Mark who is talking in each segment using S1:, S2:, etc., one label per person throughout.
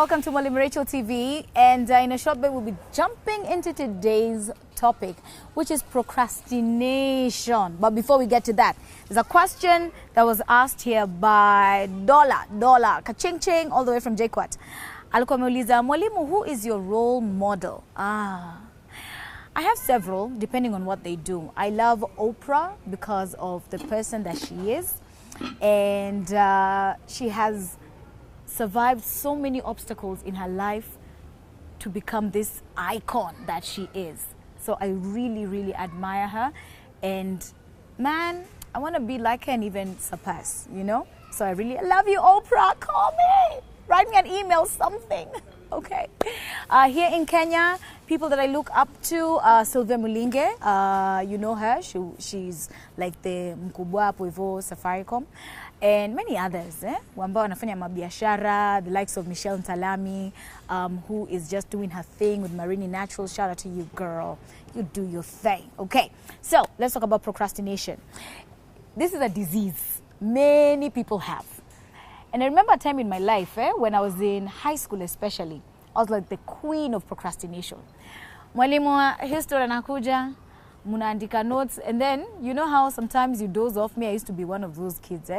S1: welcome to Mwalimu Rachel TV, and in a short bit we'll be jumping into today's topic, which is procrastination. But before we get to that, there's a question that was asked here by Dola Kaching Ching, all the way from JKUAT. Alikuwa ameuliza, Mwalimu, who is your role model? I have several, depending on what they do. I love Oprah because of the person that she is, and she has survived so many obstacles in her life to become this icon that she is. So I really, really admire her, and man, I want to be like her and even surpass, you know? So I really love you, Oprah. Call me, write me an email, something. Okay. Here in Kenya, people that I look up to, Sylvia Mulinge, you know her, she's like the mkubwa hapo hivyo Safaricom, and many others, ambao wanafanya mabiashara, the likes of Michelle Ntalami, who is just doing her thing with Marini Natural. Shout out to you, girl. You do your thing. Okay, so let's talk about procrastination. This is a disease many people have. And I remember a time in my life, when I was in high school especially, I was like the queen of procrastination. Mwalimu, history anakuja, munaandika notes, and then, you know how sometimes you doze off? Me, I used to be one of those kids,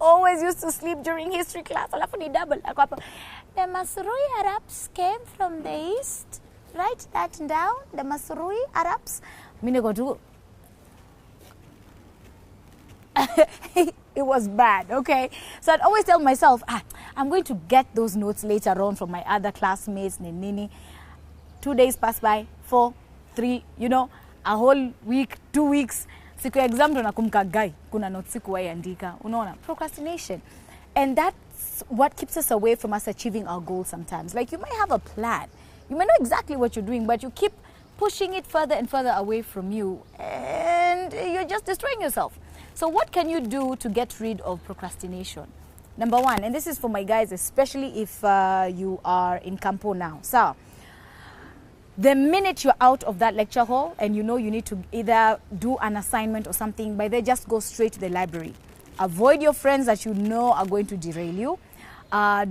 S1: always used to sleep during history class. Alafu ni double. The Masurui Arabs came from the east. Write that down. The Masurui Arabs. Mine go to. It was bad, okay? So I'd always tell myself, I'm going to get those notes later on from my other classmates, nini. 2 days pass by, 4, 3, you know, a whole week, 2 weeks. Siku ya exam ndo nakumbuka guy, kuna notes sikuwahi andika. Unaona, procrastination. And that's what keeps us away from us achieving our goals sometimes. Like, you might have a plan. You may know exactly what you're doing, but you keep pushing it further and further away from you, and you're just destroying yourself. So what can you do to get rid of procrastination? Number one, and this is for my guys, especially if you are in campo now. So, the minute you're out of that lecture hall and you know you need to either do an assignment or something, by then just go straight to the library. Avoid your friends that you know are going to derail you.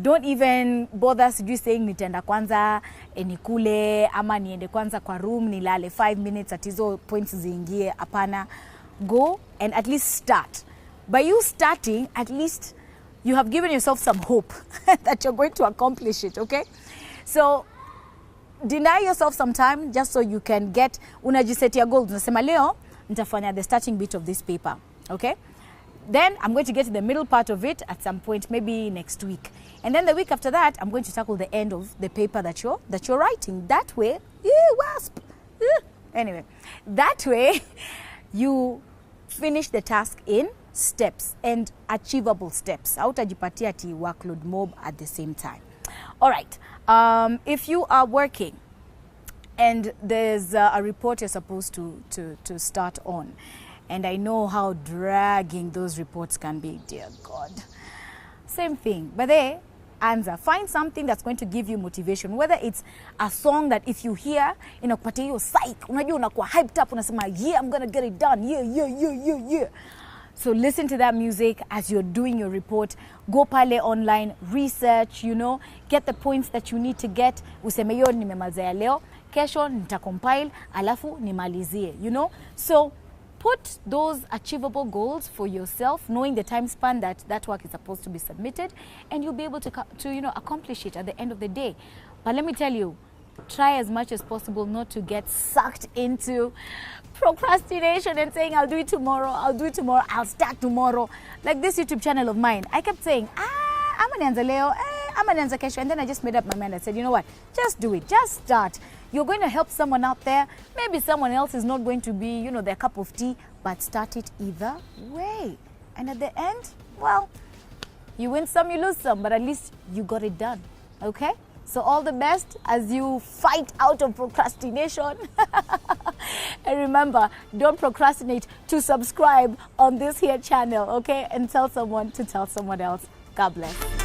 S1: Don't even bother sijui saying nitaenda kwanza nikule ama niende kwanza kwa room nilale 5 minutes atizo points ziingie. Apana. Go and at least start. By you starting, at least you have given yourself some hope that you're going to accomplish it, okay? So deny yourself some time just so you can get, unajisetia goals. Unasema leo nitafanya the starting bit of this paper, okay? Then I'm going to get to the middle part of it at some point, maybe next week. And then the week after that, I'm going to tackle the end of the paper that you're writing. That way, wasp. Anyway, that way you finish the task in steps and achievable steps. Hautajipatia ati workload mob at the same time. All right. If you are working and there's a report you're supposed to start on, and I know how dragging those reports can be, dear God. Same thing. But there, answer. Find something that's going to give you motivation. Whether it's a song that if you hear, inakupatia hiyo psych. Unajua unakuwa hyped up, unasema, yeah, I'm going to get it done. Yeah. So listen to that music as you're doing your report. Go pale online, research, you know, get the points that you need to get. Useme yo nimemaliza ya leo, kesho nitacompile, alafu nimalizie, you know. So put those achievable goals for yourself, knowing the time span that work is supposed to be submitted, and you'll be able to you know, accomplish it at the end of the day. But let me tell you, try as much as possible not to get sucked into procrastination and saying, I'll do it tomorrow, I'll start tomorrow. Like this YouTube channel of mine, I kept saying, ama nianze leo, ama nianze kesho, and then I just made up my mind. I said, you know what, just do it, just start. You're going to help someone out there. Maybe someone else is not going to be, you know, their cup of tea, but start it either way. And at the end, well, you win some, you lose some, but at least you got it done, okay? So all the best as you fight out of procrastination. And remember, don't procrastinate to subscribe on this here channel, okay? And tell someone to tell someone else. God bless.